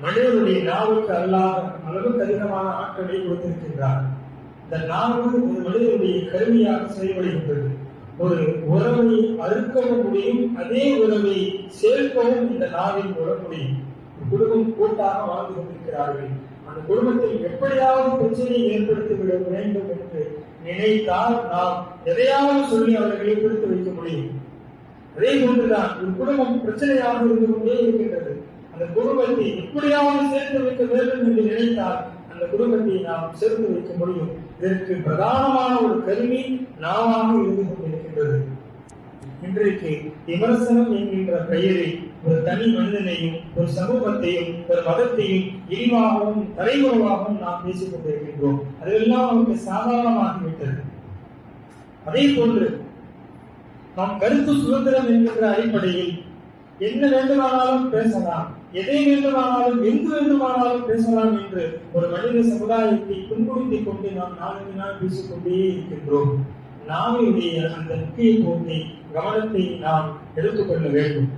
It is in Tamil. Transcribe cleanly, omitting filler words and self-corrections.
மனிதனுடைய நாவுக்கு அல்லாத அளவுக்கு அதிகமான ஆற்றலை கொடுத்திருக்கின்றார். இந்த நாவு ஒரு மனிதனுடைய கருவியாக செயல்படுகின்றது. ஒரு உறவை அறுக்கவும் முடியும், அதே உறவை சேர்க்கவும் இந்த நாவின் மூலம் முடியும். குடும்பம் கூட்டாக வாழ்ந்து கொண்டிருக்கிறார்கள். அந்த குடும்பத்தில் எப்படியாவது பிரச்சனையை ஏற்படுத்தி விட வேண்டும் என்று நினைத்தால் நாம் எதையாவது சொல்லி அவர்களை பிரித்து வைக்க முடியும். அதே போன்றுதான் ஒரு குடும்பம் பிரச்சனையாக இருந்து கொண்டே இருக்கின்றது. அந்த குடும்பத்தை எப்படியாவது சேர்த்து வைக்க வேண்டும் என்று நினைத்தால் அந்த குடும்பத்தை நாம் சேர்த்து வைக்க முடியும். இதற்கு பிரதானமான ஒரு கருவி நாவாக இருந்து கொண்டிருக்கின்றது. இன்றைக்கு விமர்சனம் என்கின்ற பெயரில் ஒரு தனி மனிதனையும் ஒரு சமூகத்தையும் ஒரு மதத்தையும் இழிவாகவும் தலைமுறைவாகவும் நாம் பேசிக் கொண்டிருக்கின்றோம். அதெல்லாம் நமக்கு சாதாரணமாகிவிட்டது. அதே போன்று நாம் கருத்து சுதந்திரம் என்கின்ற அடிப்படையில் என்ன வேண்டுமானாலும் பேசலாம், எதை வேண்டுமானாலும் எங்கு வேண்டுமானாலும் பேசலாம் என்று ஒரு மனித சமுதாயத்தை புண்படுத்திக் கொண்டு நாம் நாளுக்கு நாள் பேசிக்கொண்டே இருக்கின்றோம். நாமையுடைய அந்த முக்கியத்துவத்தை கவனத்தை நாம் எடுத்துக்கொள்ள வேண்டும்.